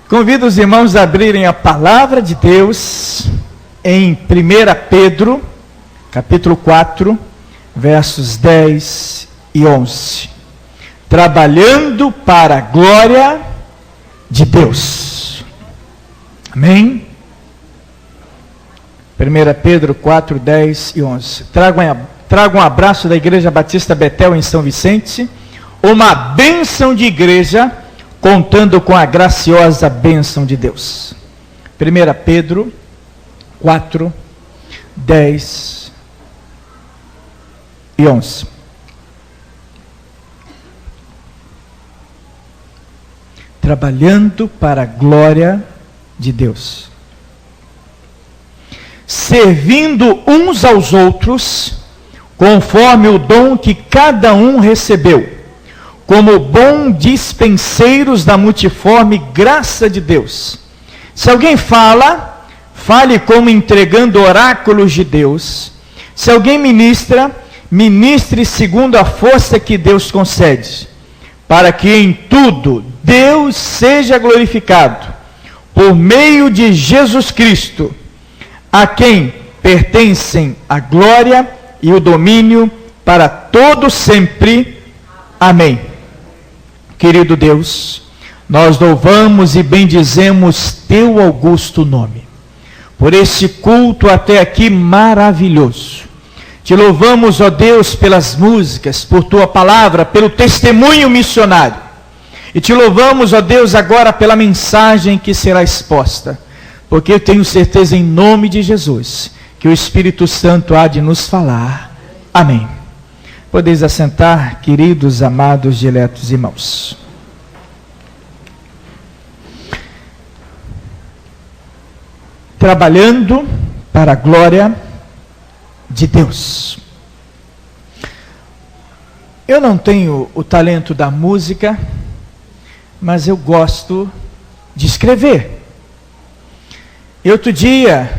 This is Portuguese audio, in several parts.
Convido os irmãos a abrirem a palavra de Deus em 1 Pedro, capítulo 4, versos 10 e 11. Trabalhando para a glória de Deus. Amém? 1 Pedro 4, 10 e 11. Trago um abraço da Igreja Batista Betel em São Vicente, uma bênção de igreja, contando com a graciosa bênção de Deus. 1 Pedro 4, 10 e 11. Trabalhando para a glória de Deus. Servindo uns aos outros, conforme o dom que cada um recebeu, como bom dispenseiros da multiforme graça de Deus. Se alguém fala, fale como entregando oráculos de Deus. Se alguém ministra, ministre segundo a força que Deus concede, para que em tudo Deus seja glorificado, por meio de Jesus Cristo, a quem pertencem a glória e o domínio para todo sempre. Amém. Querido Deus, nós louvamos e bendizemos teu augusto nome, por esse culto até aqui maravilhoso. Te louvamos, ó Deus, pelas músicas, por tua palavra, pelo testemunho missionário. E te louvamos, ó Deus, agora pela mensagem que será exposta, porque eu tenho certeza em nome de Jesus, que o Espírito Santo há de nos falar. Amém. Podeis assentar, queridos, amados, diletos irmãos. Trabalhando para a glória de Deus. Eu não tenho o talento da música, mas eu gosto de escrever. E outro dia,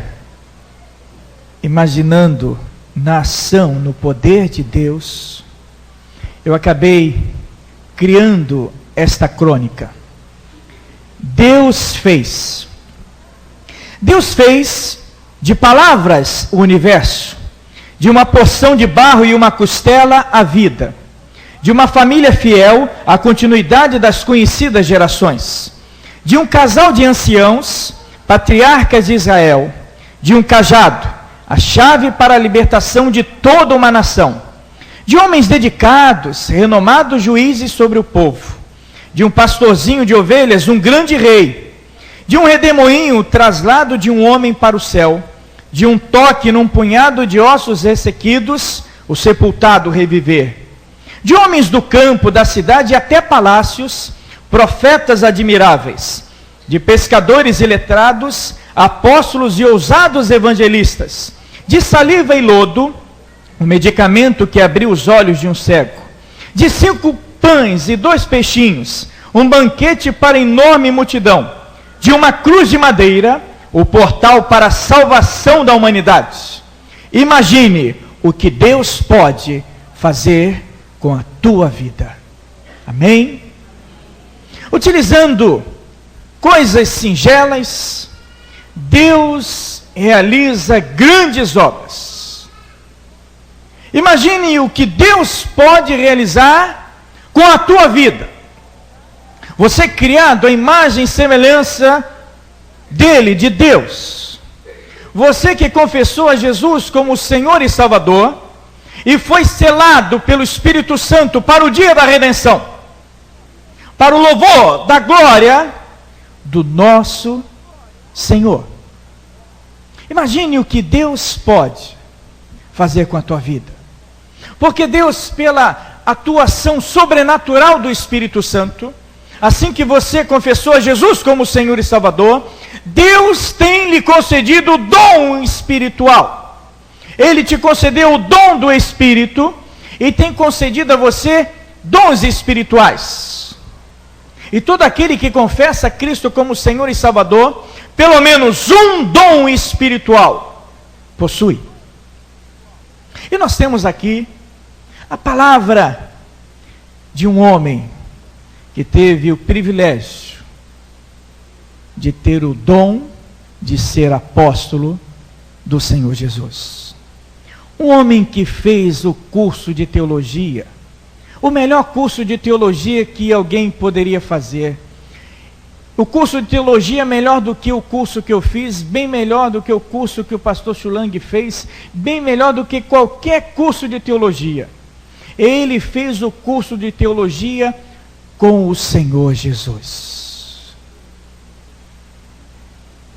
imaginando na ação, no poder de Deus, eu acabei criando esta crônica. Deus fez de palavras o universo, de uma porção de barro e uma costela a vida, de uma família fiel a continuidade das conhecidas gerações, de um casal de anciãos, patriarcas de Israel, de um cajado, a chave para a libertação de toda uma nação, de homens dedicados, renomados juízes sobre o povo, de um pastorzinho de ovelhas, um grande rei, de um redemoinho, traslado de um homem para o céu, de um toque num punhado de ossos ressequidos, o sepultado reviver, de homens do campo, da cidade e até palácios, profetas admiráveis, de pescadores iletrados, apóstolos e ousados evangelistas, de saliva e lodo, o medicamento que abriu os olhos de um cego, de 5 pães e 2 peixinhos, um banquete para enorme multidão, de uma cruz de madeira, o portal para a salvação da humanidade. Imagine o que Deus pode fazer com a tua vida. Amém? Utilizando coisas singelas, Deus realiza grandes obras. Imagine o que Deus pode realizar com a tua vida. Você criado à imagem e semelhança dele, de Deus. Você que confessou a Jesus como Senhor e Salvador e foi selado pelo Espírito Santo para o dia da redenção, para o louvor da glória do nosso Senhor. Imagine o que Deus pode fazer com a tua vida. Porque Deus, pela atuação sobrenatural do Espírito Santo, assim que você confessou a Jesus como Senhor e Salvador, Deus tem lhe concedido o dom espiritual. Ele te concedeu o dom do Espírito e tem concedido a você dons espirituais. E todo aquele que confessa Cristo como Senhor e Salvador, pelo menos um dom espiritual possui. E nós temos aqui a palavra de um homem que teve o privilégio de ter o dom de ser apóstolo do Senhor Jesus. Um homem que fez o curso de teologia, o melhor curso de teologia que alguém poderia fazer. O curso de teologia é melhor do que o curso que eu fiz, bem melhor do que o curso que o pastor Schulang fez, bem melhor do que qualquer curso de teologia. Ele fez o curso de teologia com o Senhor Jesus.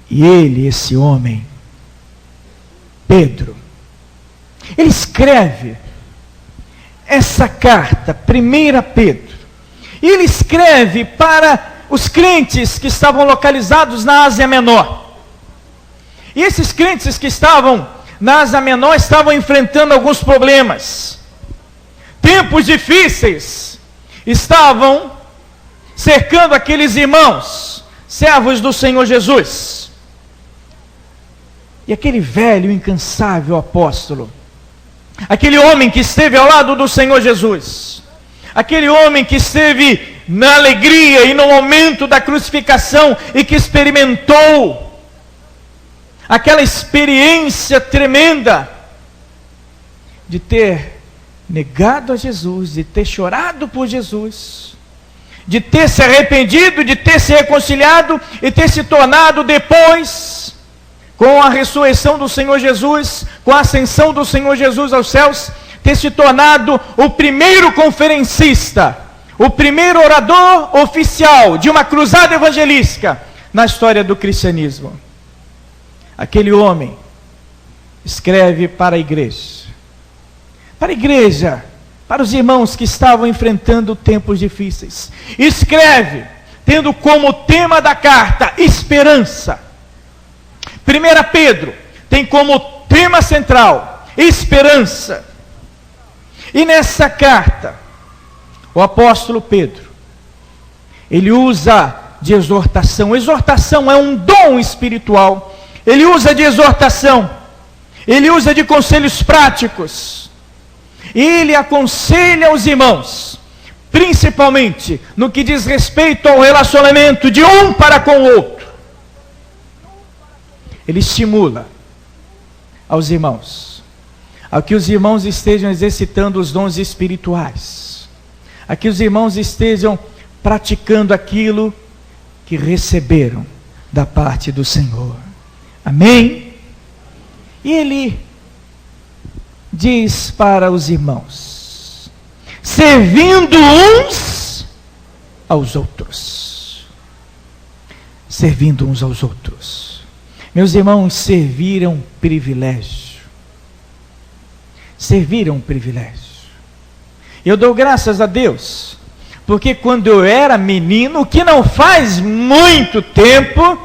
E ele, esse homem, Pedro, ele escreve essa carta, 1 Pedro, e ele escreve para os crentes que estavam localizados na Ásia Menor. E esses crentes que estavam na Ásia Menor estavam enfrentando alguns problemas. Tempos difíceis estavam cercando aqueles irmãos, servos do Senhor Jesus. E aquele velho, incansável apóstolo, aquele homem que esteve ao lado do Senhor Jesus, aquele homem que esteve na alegria e no momento da crucificação e que experimentou aquela experiência tremenda de ter negado a Jesus, de ter chorado por Jesus, de ter se arrependido, de ter se reconciliado e ter se tornado depois, com a ressurreição do Senhor Jesus, com a ascensão do Senhor Jesus aos céus, ter se tornado o primeiro conferencista, o primeiro orador oficial de uma cruzada evangelística na história do cristianismo. Aquele homem escreve para a igreja, para os irmãos que estavam enfrentando tempos difíceis. Escreve, tendo como tema da carta, esperança. 1 Pedro tem como tema central, esperança. E nessa carta, o apóstolo Pedro, ele usa de exortação. Exortação é um dom espiritual. Ele usa de exortação, ele usa de conselhos práticos. Ele aconselha os irmãos, principalmente no que diz respeito ao relacionamento de um para com o outro. Ele estimula aos irmãos, a que os irmãos estejam exercitando os dons espirituais, a que os irmãos estejam praticando aquilo que receberam da parte do Senhor. Amém? E ele diz para os irmãos, servindo uns aos outros. Servindo uns aos outros. Meus irmãos, servir é um privilégio. Servir é um privilégio. Eu dou graças a Deus, porque quando eu era menino, que não faz muito tempo,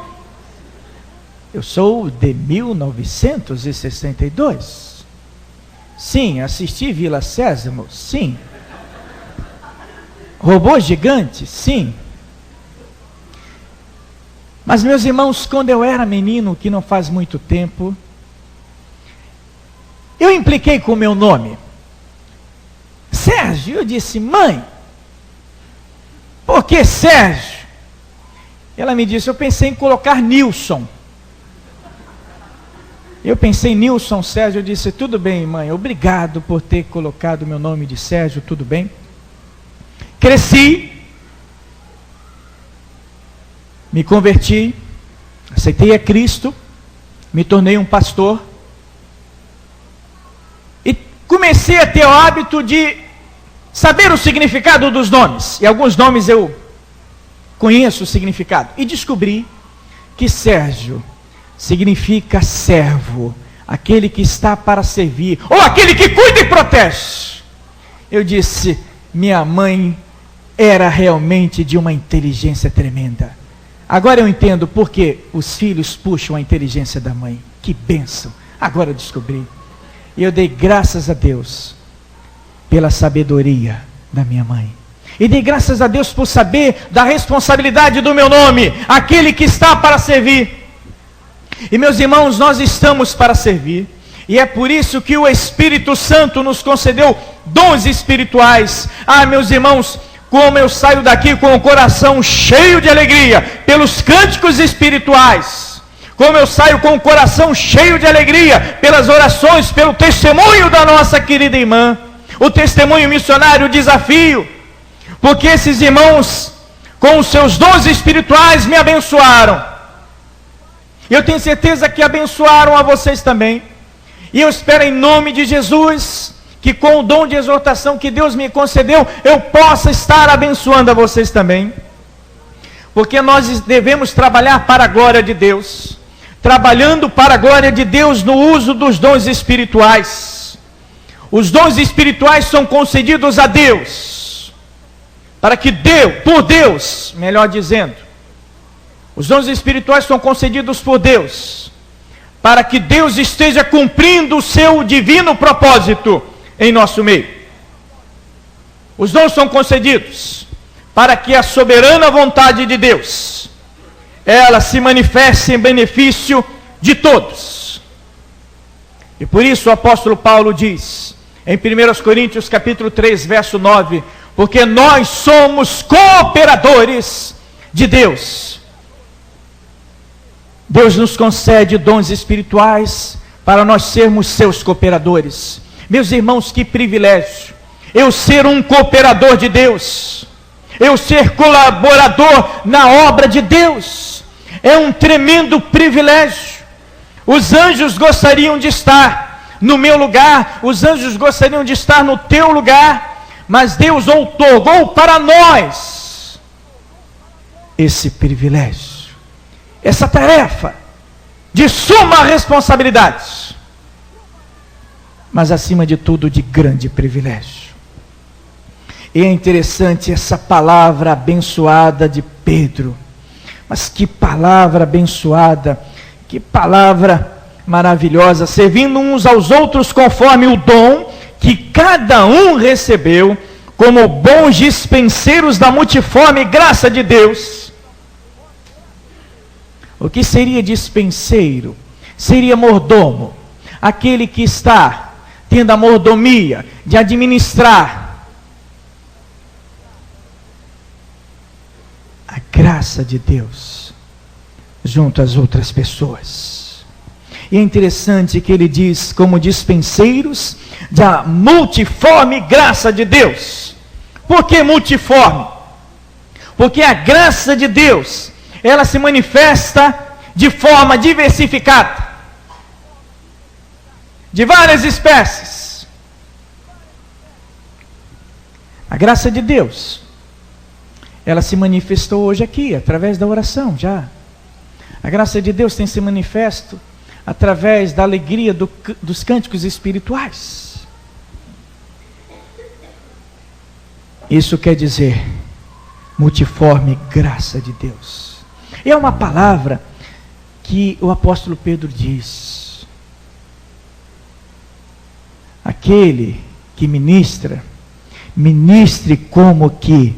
eu sou de 1962. Sim, assisti Vila Sésamo, sim. Robô Gigante, sim. Mas, meus irmãos, quando eu era menino, que não faz muito tempo, eu impliquei com o meu nome. Sérgio, eu disse, mãe, por que Sérgio? Ela me disse, eu pensei em colocar Nilson. Eu pensei em Nilson Sérgio, eu disse, tudo bem, mãe, obrigado por ter colocado o meu nome de Sérgio, tudo bem. Cresci, me converti, aceitei a Cristo, me tornei um pastor, e comecei a ter o hábito de saber o significado dos nomes, e alguns nomes eu conheço o significado, e descobri que Sérgio significa servo, aquele que está para servir, ou aquele que cuida e protege. Eu disse, minha mãe era realmente de uma inteligência tremenda. Agora eu entendo por que os filhos puxam a inteligência da mãe. Que bênção! Agora eu descobri. E eu dei graças a Deus pela sabedoria da minha mãe. E dei graças a Deus por saber da responsabilidade do meu nome, aquele que está para servir. E meus irmãos, nós estamos para servir. E é por isso que o Espírito Santo nos concedeu dons espirituais. Ah, meus irmãos, como eu saio daqui com o coração cheio de alegria pelos cânticos espirituais. Como eu saio com o coração cheio de alegria pelas orações, pelo testemunho da nossa querida irmã. O testemunho missionário, o desafio. Porque esses irmãos, com os seus dons espirituais, me abençoaram. E eu tenho certeza que abençoaram a vocês também. E eu espero em nome de Jesus, que com o dom de exortação que Deus me concedeu, eu possa estar abençoando a vocês também. Porque nós devemos trabalhar para a glória de Deus. Trabalhando para a glória de Deus no uso dos dons espirituais. Os dons espirituais são concedidos a Deus. Para que por Deus, melhor dizendo, os dons espirituais são concedidos por Deus, para que Deus esteja cumprindo o seu divino propósito em nosso meio. Os dons são concedidos para que a soberana vontade de Deus, ela se manifeste em benefício de todos. E por isso o apóstolo Paulo diz, em 1 Coríntios capítulo 3, verso 9, porque nós somos cooperadores de Deus. Deus nos concede dons espirituais para nós sermos seus cooperadores. Meus irmãos, que privilégio! Eu ser um cooperador de Deus. Eu ser colaborador na obra de Deus. É um tremendo privilégio. Os anjos gostariam de estar no meu lugar. Os anjos gostariam de estar no teu lugar. Mas Deus outorgou para nós esse privilégio, essa tarefa de suma responsabilidade, mas acima de tudo de grande privilégio. E é interessante essa palavra abençoada de Pedro. Mas que palavra abençoada, que palavra maravilhosa, servindo uns aos outros conforme o dom que cada um recebeu, como bons dispenseiros da multiforme graça de Deus. O que seria dispenseiro? Seria mordomo, aquele que está tendo a mordomia de administrar a graça de Deus junto às outras pessoas. E é interessante que ele diz, como dispenseiros da multiforme graça de Deus. Por que multiforme? Porque a graça de Deus, ela se manifesta de forma diversificada, de várias espécies. A graça de Deus, ela se manifestou hoje aqui, através da oração já. A graça de Deus tem se manifesto através da alegria dos cânticos espirituais. Isso quer dizer multiforme graça de Deus. É uma palavra que o apóstolo Pedro diz. Aquele que ministra, ministre como que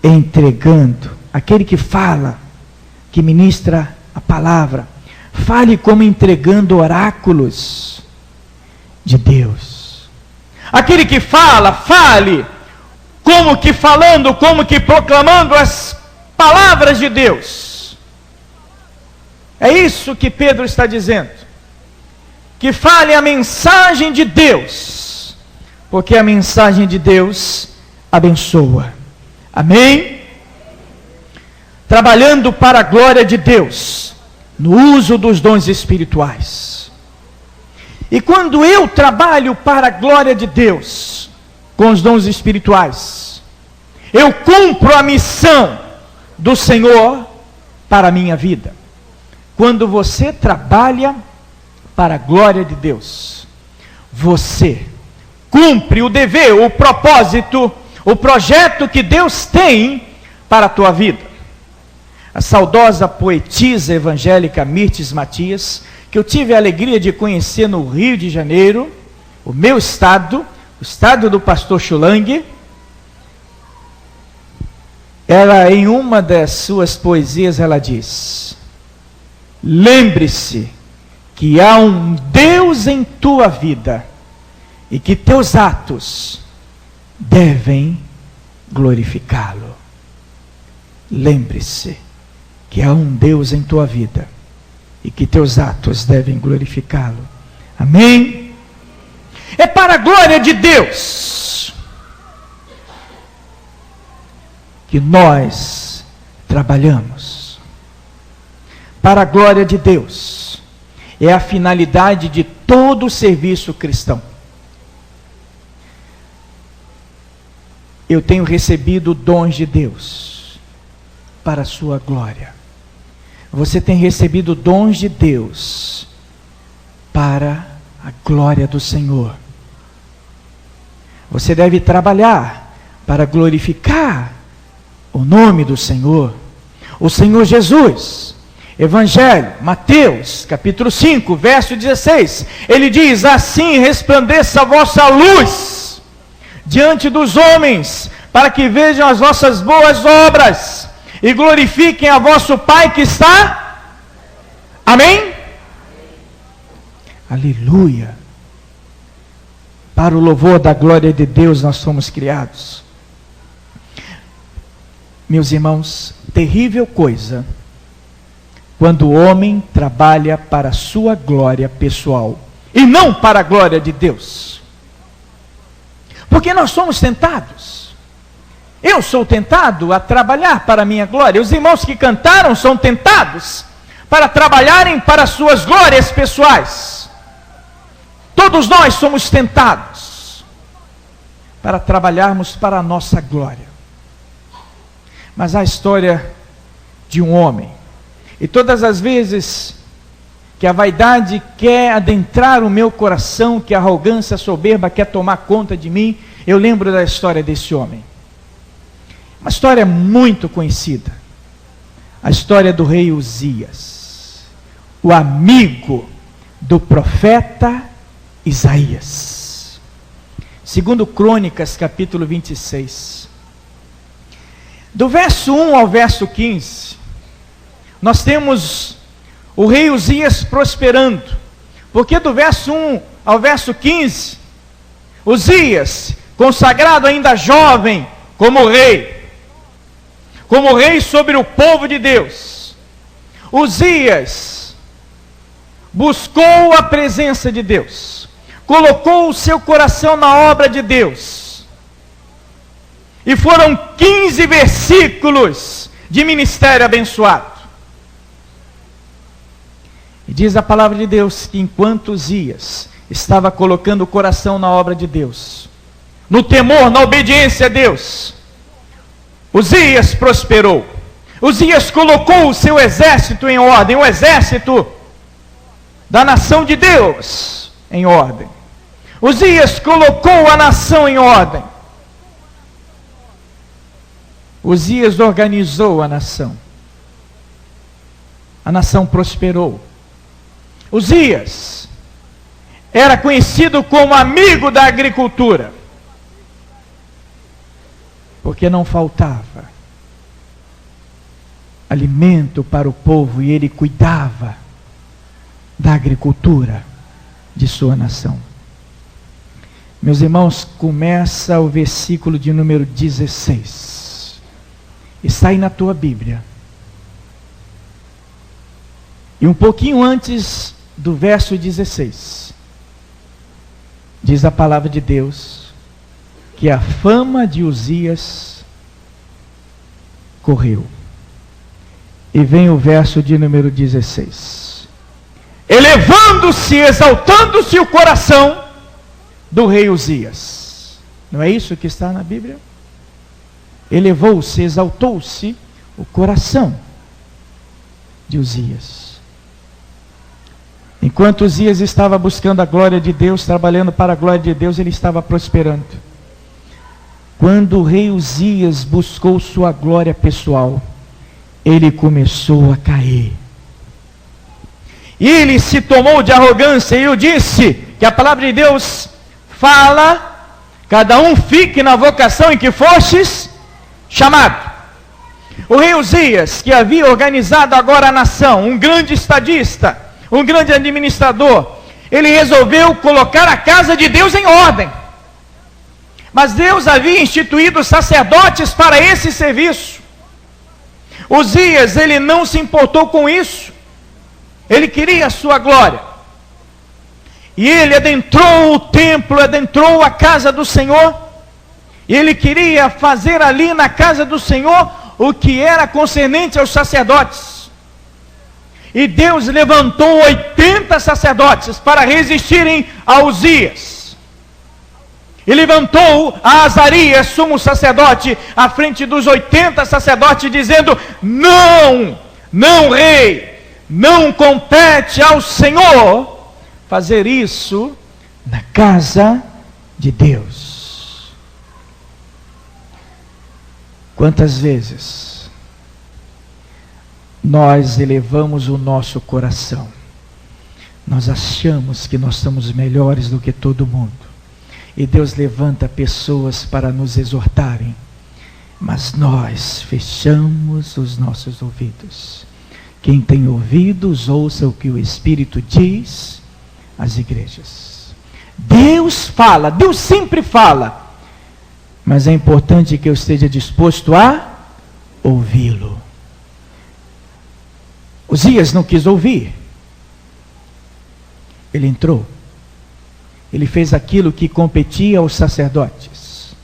entregando. Aquele que fala, que ministra a palavra, fale como entregando oráculos de Deus. Aquele que fala, fale como que falando, como que proclamando as palavras de Deus. É isso que Pedro está dizendo. Que fale a mensagem de Deus, porque a mensagem de Deus abençoa. Amém? Trabalhando para a glória de Deus, no uso dos dons espirituais. E quando eu trabalho para a glória de Deus, com os dons espirituais, eu cumpro a missão do Senhor para a minha vida. Quando você trabalha para a glória de Deus, você cumpre o dever, o propósito, o projeto que Deus tem para a tua vida. A saudosa poetisa evangélica Mirtes Matias, que eu tive a alegria de conhecer no Rio de Janeiro, o meu estado, o estado do pastor Schulang, ela, em uma das suas poesias, ela diz: lembre-se que há um Deus em tua vida e que teus atos devem glorificá-lo. Lembre-se que há um Deus em tua vida e que teus atos devem glorificá-lo. Amém? É para a glória de Deus que nós trabalhamos. Para a glória de Deus é a finalidade de todo o serviço cristão. Eu tenho recebido dons de Deus para a sua glória. Você tem recebido dons de Deus para a glória do Senhor. Você deve trabalhar para glorificar o nome do Senhor. O Senhor Jesus, Evangelho, Mateus, capítulo 5, verso 16. Ele diz: assim resplandeça a vossa luz diante dos homens, para que vejam as vossas boas obras e glorifiquem a vosso Pai que está. Amém? Aleluia. Para o louvor da glória de Deus nós fomos criados. Meus irmãos, terrível coisa quando o homem trabalha para a sua glória pessoal e não para a glória de Deus. Porque nós somos tentados. Eu sou tentado a trabalhar para a minha glória. Os irmãos que cantaram são tentados para trabalharem para as suas glórias pessoais. Todos nós somos tentados para trabalharmos para a nossa glória. Mas há a história de um homem. E todas as vezes que a vaidade quer adentrar o meu coração, que a arrogância, a soberba quer tomar conta de mim, eu lembro da história desse homem. Uma história muito conhecida. A história do rei Uzias, o amigo do profeta Isaías. Segundo Crônicas, capítulo 26. Do verso 1 ao verso 15, nós temos o rei Uzias prosperando. Porque do verso 1 ao verso 15, Uzias, consagrado ainda jovem como rei sobre o povo de Deus, Uzias buscou a presença de Deus, colocou o seu coração na obra de Deus, e foram 15 versículos de ministério abençoado. E diz a palavra de Deus que enquanto Uzias estava colocando o coração na obra de Deus, no temor, na obediência a Deus, Uzias prosperou. Uzias colocou o seu exército em ordem, o exército da nação de Deus em ordem. Uzias colocou a nação em ordem. Uzias organizou a nação. A nação prosperou. Uzias era conhecido como amigo da agricultura, porque não faltava alimento para o povo e ele cuidava da agricultura de sua nação. Meus irmãos, começa o versículo de número 16. Está aí na tua Bíblia. E um pouquinho antes do verso 16, diz a palavra de Deus que a fama de Uzias correu. E vem o verso de número 16. Elevando-se, exaltando-se o coração do rei Uzias. Não é isso que está na Bíblia? Elevou-se, exaltou-se o coração de Uzias. Enquanto Uzias estava buscando a glória de Deus, trabalhando para a glória de Deus, ele estava prosperando. Quando o rei Uzias buscou sua glória pessoal, ele começou a cair. E ele se tomou de arrogância, e eu disse que a palavra de Deus fala: cada um fique na vocação em que fostes chamado. O rei Uzias, que havia organizado agora a nação, um grande estadista, um grande administrador, ele resolveu colocar a casa de Deus em ordem. Mas Deus havia instituído sacerdotes para esse serviço. Uzias, ele não se importou com isso. Ele queria a sua glória. E ele adentrou o templo, adentrou a casa do Senhor. E ele queria fazer ali na casa do Senhor o que era concernente aos sacerdotes. E Deus levantou 80 sacerdotes para resistirem a Uzias. E levantou a Azarias, sumo sacerdote, à frente dos 80 sacerdotes, dizendo: não, não, rei, não compete ao Senhor fazer isso na casa de Deus. Quantas vezes nós elevamos o nosso coração, nós achamos que nós somos melhores do que todo mundo, e Deus levanta pessoas para nos exortarem, mas nós fechamos os nossos ouvidos. Quem tem ouvidos, ouça o que o Espírito diz às igrejas. Deus fala, Deus sempre fala, mas é importante que eu esteja disposto a ouvi-lo. Uzias não quis ouvir. Ele entrou. Ele fez aquilo que competia aos sacerdotes.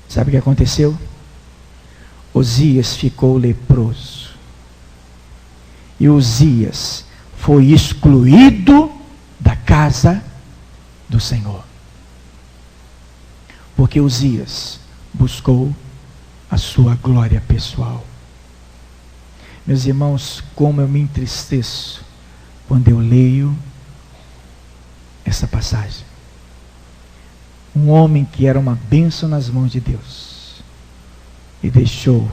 Sabe o que aconteceu? Uzias ficou leproso. E Uzias foi excluído da casa do Senhor. Porque Uzias buscou a sua glória pessoal. Meus irmãos, como eu me entristeço quando eu leio essa passagem. Um homem que era uma bênção nas mãos de Deus e deixou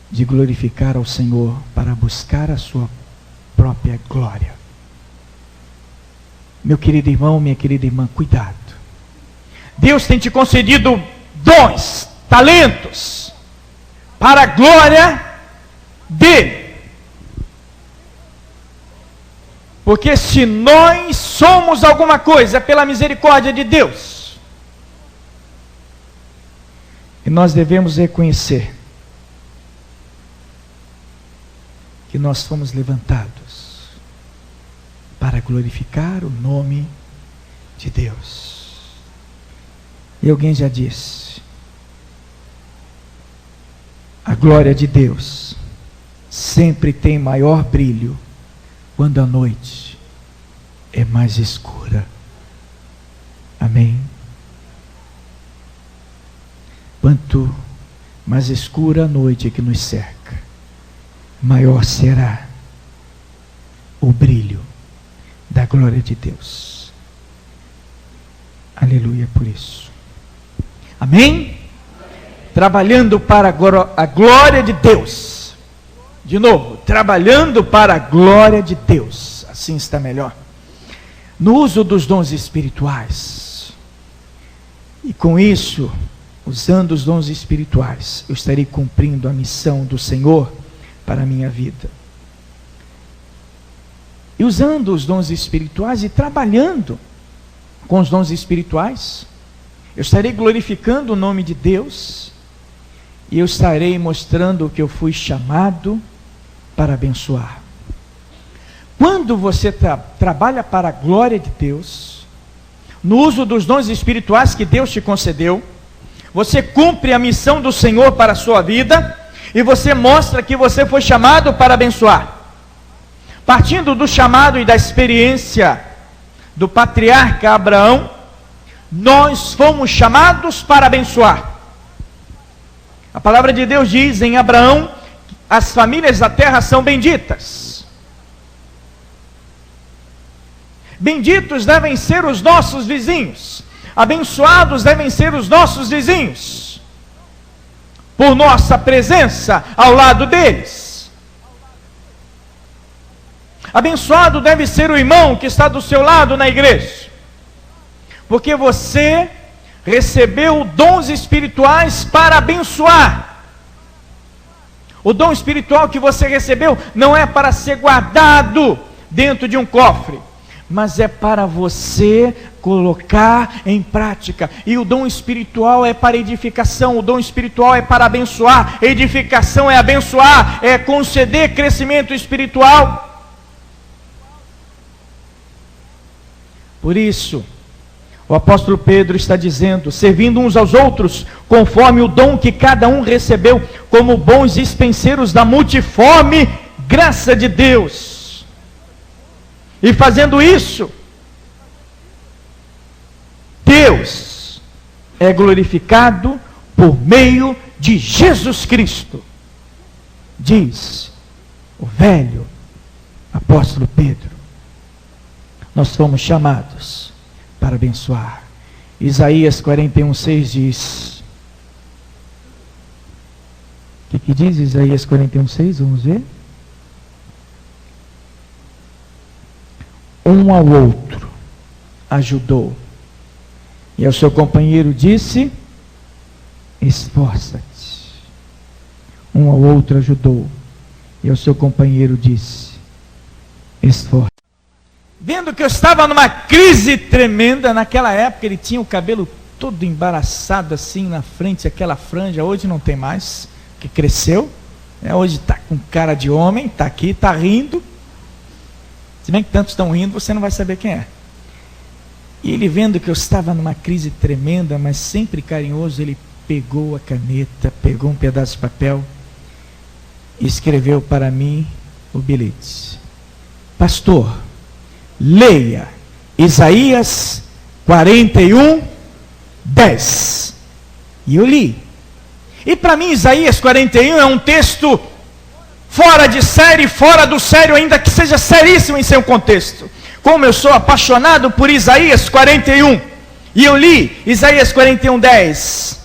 de glorificar ao Senhor para buscar a sua própria glória. Meu querido irmão, minha querida irmã, cuidado. Deus tem te concedido dons, talentos, para a glória dele. Porque se nós somos alguma coisa, é pela misericórdia de Deus. E nós devemos reconhecer que nós fomos levantados para glorificar o nome de Deus. E alguém já disse: a glória de Deus sempre tem maior brilho quando a noite é mais escura. Amém? Quanto mais escura a noite que nos cerca, maior será o brilho da glória de Deus. Aleluia por isso. Amém? Trabalhando para a glória de Deus. De novo, trabalhando para a glória de Deus. Assim está melhor. No uso dos dons espirituais. E com isso, usando os dons espirituais, eu estarei cumprindo a missão do Senhor para a minha vida. E usando os dons espirituais e trabalhando com os dons espirituais, eu estarei glorificando o nome de Deus. E eu estarei mostrando que eu fui chamado para abençoar. Quando você trabalha para a glória de Deus, no uso dos dons espirituais que Deus te concedeu, você cumpre a missão do Senhor para a sua vida, e você mostra que você foi chamado para abençoar. Partindo do chamado e da experiência do patriarca Abraão, nós fomos chamados para abençoar. A palavra de Deus diz em Abraão: as famílias da terra são benditas. Benditos devem ser os nossos vizinhos. Abençoados devem ser os nossos vizinhos, por nossa presença ao lado deles. Abençoado deve ser o irmão que está do seu lado na igreja, porque você recebeu dons espirituais para abençoar. O dom espiritual que você recebeu não é para ser guardado dentro de um cofre, mas é para você colocar em prática. E o dom espiritual é para edificação, o dom espiritual é para abençoar. Edificação é abençoar, é conceder crescimento espiritual. Por isso, o apóstolo Pedro está dizendo, servindo uns aos outros, conforme o dom que cada um recebeu, como bons dispenseiros da multiforme graça de Deus. E fazendo isso, Deus é glorificado por meio de Jesus Cristo, diz o velho apóstolo Pedro. Nós fomos chamados para abençoar. Isaías 41:6 diz. O que diz Isaías 41:6? Vamos ver. Um ao outro ajudou, e ao seu companheiro disse: esforça-te. Um ao outro ajudou, e ao seu companheiro disse: esforça-te. Vendo que eu estava numa crise tremenda, naquela época ele tinha o cabelo todo embaraçado assim na frente, aquela franja, hoje não tem mais, que cresceu, hoje está com cara de homem, está aqui, está rindo, se bem que tantos estão rindo, você não vai saber quem é. E ele vendo que eu estava numa crise tremenda, mas sempre carinhoso, ele pegou a caneta, pegou um pedaço de papel e escreveu para mim o bilhete: pastor, leia Isaías 41:10. E eu li. E para mim Isaías 41 é um texto fora de série, fora do sério, ainda que seja seríssimo em seu contexto. Como eu sou apaixonado por Isaías 41. E eu li Isaías 41:10.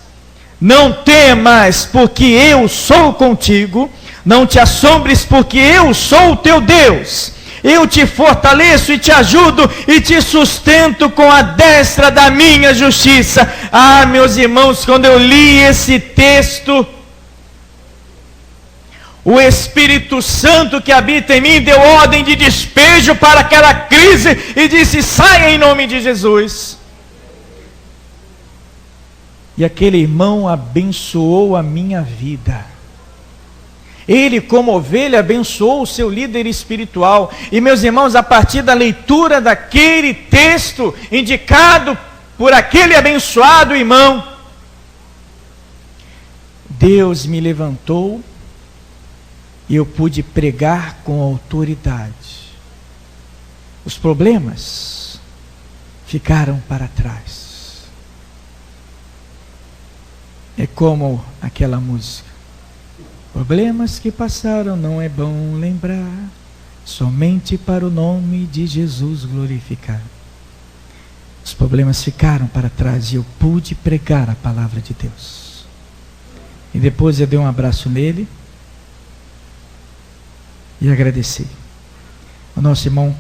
Não temas, porque eu sou contigo. Não te assombres, porque eu sou o teu Deus. Eu te fortaleço e te ajudo e te sustento com a destra da minha justiça. Ah, meus irmãos, quando eu li esse texto, o Espírito Santo que habita em mim deu ordem de despejo para aquela crise e disse: saia em nome de Jesus. E aquele irmão abençoou a minha vida. Ele, como ovelha, abençoou o seu líder espiritual. E meus irmãos, a partir da leitura daquele texto, indicado por aquele abençoado irmão, Deus me levantou e eu pude pregar com autoridade. Os problemas ficaram para trás. É como aquela música: problemas que passaram não é bom lembrar, somente para o nome de Jesus glorificar. Os problemas ficaram para trás e eu pude pregar a palavra de Deus. E depois eu dei um abraço nele e agradeci. O nosso irmão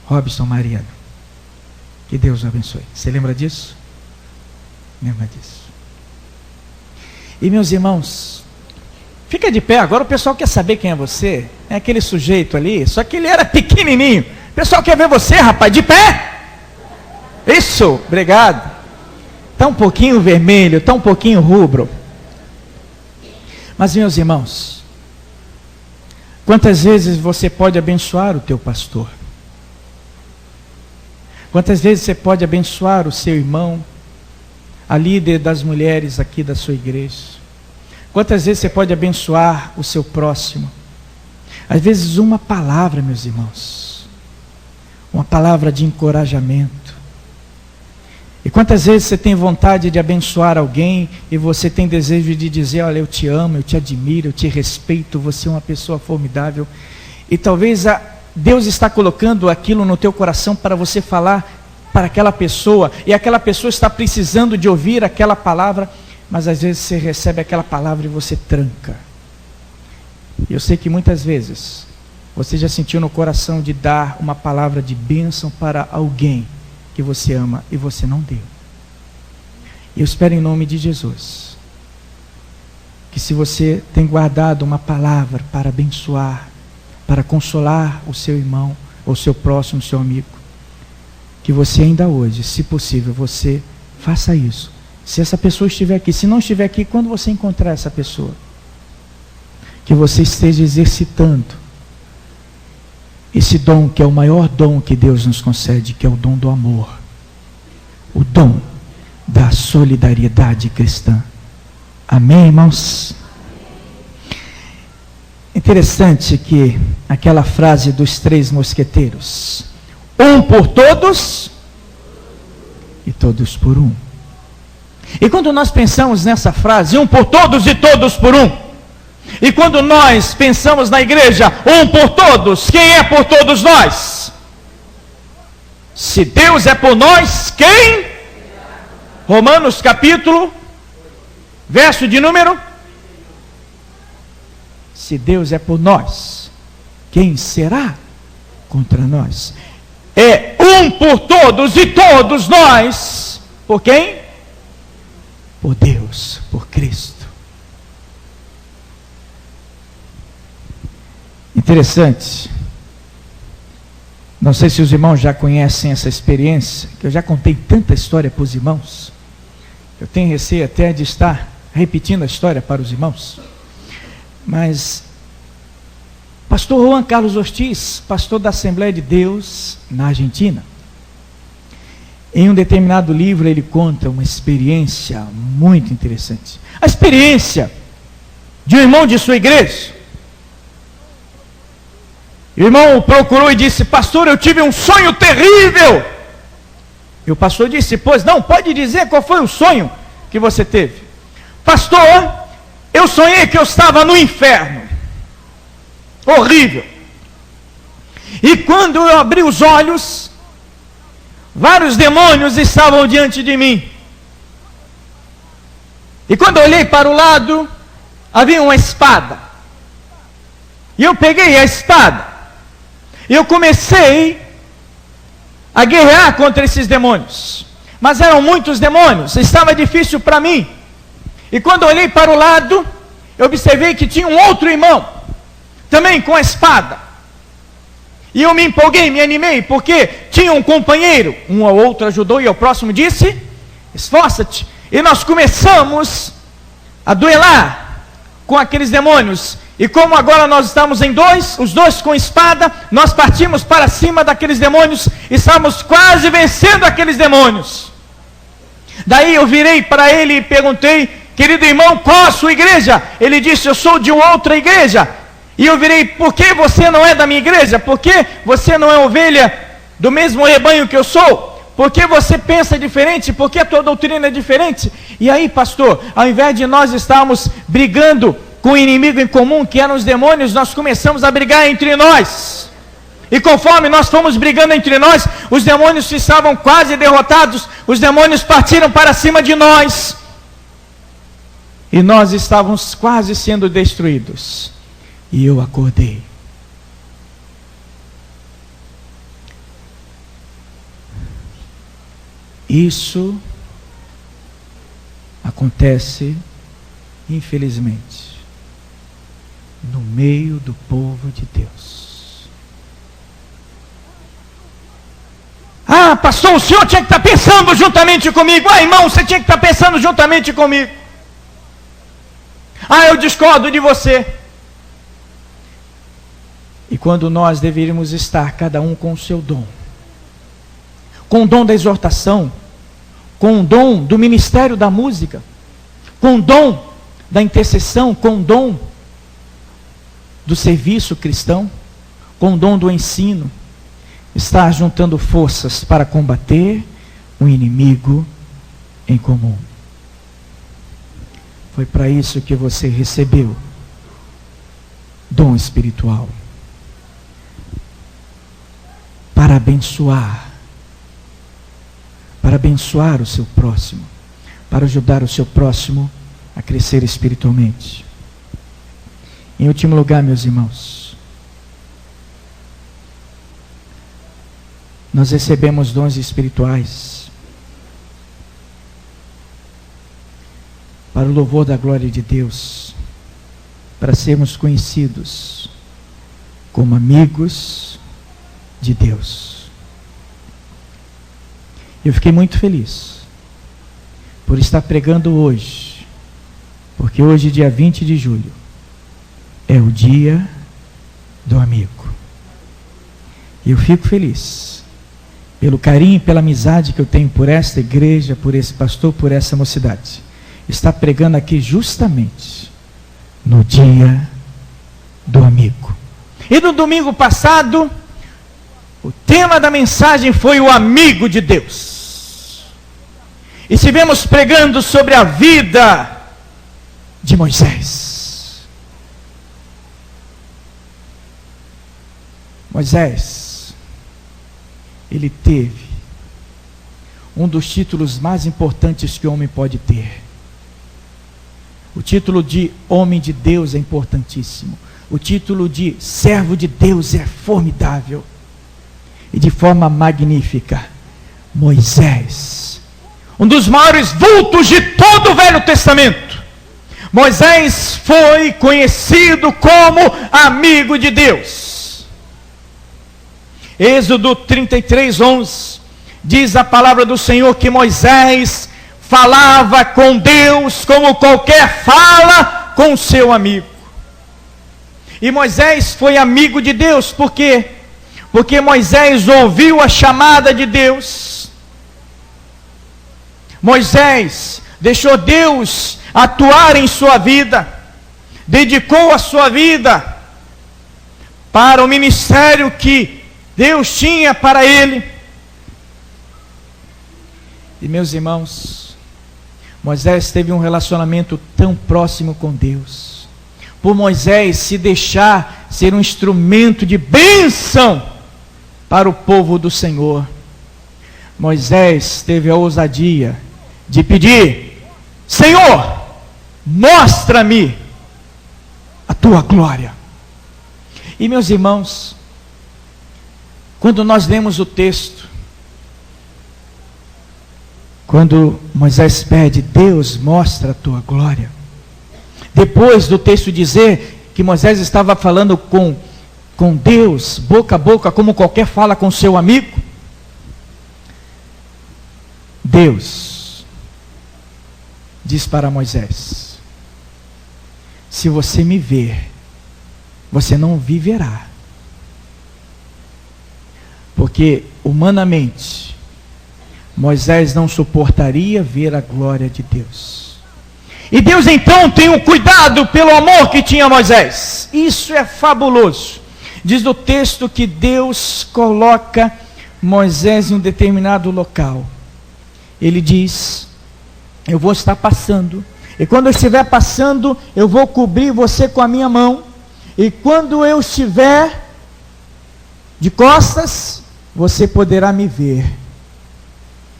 Robson Mariano. Que Deus o abençoe. Você lembra disso? Lembra disso. E meus irmãos, fica de pé, agora o pessoal quer saber quem é você. É aquele sujeito ali, só que ele era pequenininho. O pessoal quer ver você, rapaz, de pé. Isso, obrigado. Está um pouquinho vermelho, está um pouquinho rubro. Mas meus irmãos, quantas vezes você pode abençoar o teu pastor? Quantas vezes você pode abençoar o seu irmão, a líder das mulheres aqui da sua igreja? Quantas vezes você pode abençoar o seu próximo? Às vezes uma palavra, meus irmãos, uma palavra de encorajamento. E quantas vezes você tem vontade de abençoar alguém e você tem desejo de dizer: olha, eu te amo, eu te admiro, eu te respeito, você é uma pessoa formidável. E talvez Deus está colocando aquilo no teu coração para você falar para aquela pessoa, e aquela pessoa está precisando de ouvir aquela palavra, mas às vezes você recebe aquela palavra e você tranca. Eu sei que muitas vezes você já sentiu no coração de dar uma palavra de bênção para alguém que você ama e você não deu. Eu espero em nome de Jesus, que se você tem guardado uma palavra para abençoar, para consolar o seu irmão, ou seu próximo, seu amigo, que você ainda hoje, se possível, você faça isso. Se essa pessoa estiver aqui, se não estiver aqui, quando você encontrar essa pessoa, que você esteja exercitando esse dom, que é o maior dom que Deus nos concede, que é o dom do amor, o dom da solidariedade cristã. Amém, irmãos? Interessante que aquela frase dos 3 mosqueteiros, um por todos e todos por um. E quando nós pensamos nessa frase, um por todos e todos por um, e quando nós pensamos na igreja, um por todos, quem é por todos nós? Se Deus é por nós, quem? Romanos capítulo, verso de número. Se Deus é por nós, quem será contra nós? É um por todos e todos nós. Por quem? Por Deus, por Cristo. Interessante. Não sei se os irmãos já conhecem essa experiência, que eu já contei tanta história para os irmãos. Eu tenho receio até de estar repetindo a história para os irmãos. Mas, pastor Juan Carlos Ortiz, pastor da Assembleia de Deus na Argentina, em um determinado livro ele conta uma experiência muito interessante. A experiência de um irmão de sua igreja. O irmão o procurou e disse: pastor, eu tive um sonho terrível. E o pastor disse: pois não, pode dizer qual foi o sonho que você teve. Pastor, eu sonhei que eu estava no inferno. Horrível. E quando eu abri os olhos, vários demônios estavam diante de mim. E quando eu olhei para o lado, havia uma espada. E eu peguei a espada. E eu comecei a guerrear contra esses demônios. Mas eram muitos demônios, estava difícil para mim. E quando eu olhei para o lado, eu observei que tinha um outro irmão, também com a espada. E eu me empolguei, me animei, porque tinha um companheiro. Um ao outro ajudou e ao próximo disse: esforça-te. E nós começamos a duelar com aqueles demônios. E como agora nós estamos em dois, os dois com espada, nós partimos para cima daqueles demônios, e estávamos quase vencendo aqueles demônios. Daí eu virei para ele e perguntei: querido irmão, qual a sua igreja? Ele disse: eu sou de outra igreja. E eu virei: por que você não é da minha igreja? Por que você não é ovelha do mesmo rebanho que eu sou? Por que você pensa diferente? Por que a tua doutrina é diferente? E aí, pastor, ao invés de nós estarmos brigando com o inimigo em comum, que eram os demônios, nós começamos a brigar entre nós. E conforme nós fomos brigando entre nós, os demônios estavam quase derrotados, os demônios partiram para cima de nós, e nós estávamos quase sendo destruídos. E eu acordei. Isso acontece, infelizmente, no meio do povo de Deus. Ah, pastor, o senhor tinha que estar pensando juntamente comigo. Ah, irmão, você tinha que estar pensando juntamente comigo. Ah, eu discordo de você. E quando nós deveríamos estar, cada um com o seu dom, com o dom da exortação, com o dom do ministério da música, com o dom da intercessão, com o dom do serviço cristão, com o dom do ensino, estar juntando forças para combater o inimigo em comum. Foi para isso que você recebeu dom espiritual, para abençoar o seu próximo, para ajudar o seu próximo a crescer espiritualmente. Em último lugar, meus irmãos, nós recebemos dons espirituais para o louvor da glória de Deus, para sermos conhecidos como amigos de Deus. Eu fiquei muito feliz por estar pregando hoje, porque hoje, dia 20 de julho, é o dia do amigo. E eu fico feliz pelo carinho e pela amizade que eu tenho por esta igreja, por esse pastor, por essa mocidade. Está pregando aqui justamente no dia do amigo. E no domingo passado, o tema da mensagem foi o amigo de Deus. E estivemos pregando sobre a vida de Moisés. Moisés, ele teve um dos títulos mais importantes que o homem pode ter. O título de homem de Deus é importantíssimo. O título de servo de Deus é formidável. E de forma magnífica, Moisés, um dos maiores vultos de todo o Velho Testamento. Moisés foi conhecido como amigo de Deus. Êxodo 33:11 diz a palavra do Senhor que Moisés falava com Deus como qualquer fala com seu amigo. E Moisés foi amigo de Deus, por quê? Porque Moisés ouviu a chamada de Deus. Moisés deixou Deus atuar em sua vida, dedicou a sua vida para o ministério que Deus tinha para ele. E meus irmãos, Moisés teve um relacionamento tão próximo com Deus, por Moisés se deixar ser um instrumento de bênção para o povo do Senhor. Moisés teve a ousadia de pedir: Senhor, mostra-me a tua glória. E meus irmãos, quando nós lemos o texto, quando Moisés pede: Deus, mostra a tua glória, depois do texto dizer que Moisés estava falando com Deus, boca a boca, como qualquer fala com seu amigo, Deus diz para Moisés: se você me ver, você não viverá. Porque humanamente Moisés não suportaria ver a glória de Deus. E Deus então tem um cuidado pelo amor que tinha a Moisés. Isso é fabuloso. Diz o texto que Deus coloca Moisés em um determinado local. Ele diz: eu vou estar passando, e quando eu estiver passando, eu vou cobrir você com a minha mão, e quando eu estiver de costas, você poderá me ver,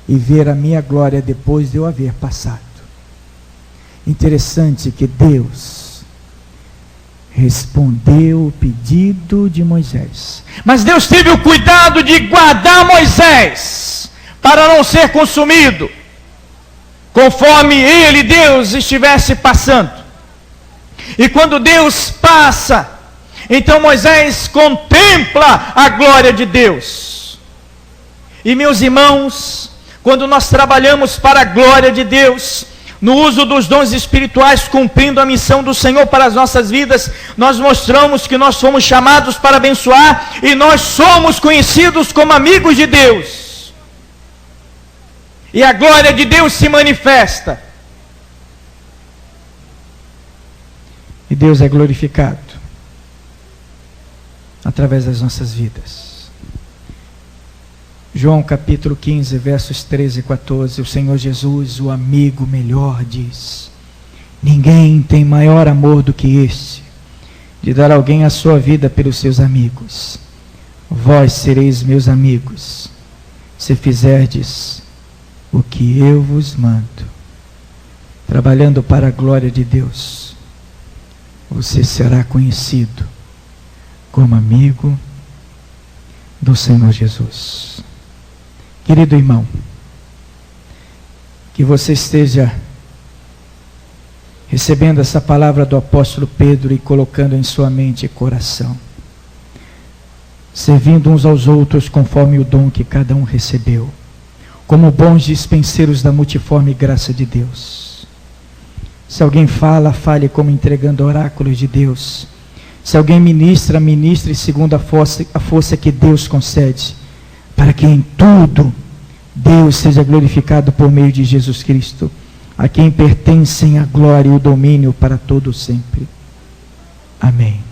e ver a minha glória depois de eu haver passado. Interessante que Deus respondeu o pedido de Moisés, mas Deus teve o cuidado de guardar Moisés para não ser consumido, conforme ele, Deus, estivesse passando. E quando Deus passa, então Moisés contempla a glória de Deus. E meus irmãos, quando nós trabalhamos para a glória de Deus, no uso dos dons espirituais, cumprindo a missão do Senhor para as nossas vidas, nós mostramos que nós fomos chamados para abençoar, e nós somos conhecidos como amigos de Deus. E a glória de Deus se manifesta. E Deus é glorificado através das nossas vidas. João capítulo 15, versos 13 e 14, o Senhor Jesus, o amigo melhor, diz: ninguém tem maior amor do que este, de dar alguém a sua vida pelos seus amigos. Vós sereis meus amigos, se fizerdes o que eu vos mando. Trabalhando para a glória de Deus, você será conhecido como amigo do Senhor Jesus. Querido irmão, que você esteja recebendo essa palavra do apóstolo Pedro e colocando em sua mente e coração, servindo uns aos outros conforme o dom que cada um recebeu, como bons dispenseiros da multiforme graça de Deus. Se alguém fala, fale como entregando oráculos de Deus. Se alguém ministra, ministre segundo a força que Deus concede, para que em tudo Deus seja glorificado por meio de Jesus Cristo, a quem pertencem a glória e o domínio para todo sempre. Amém.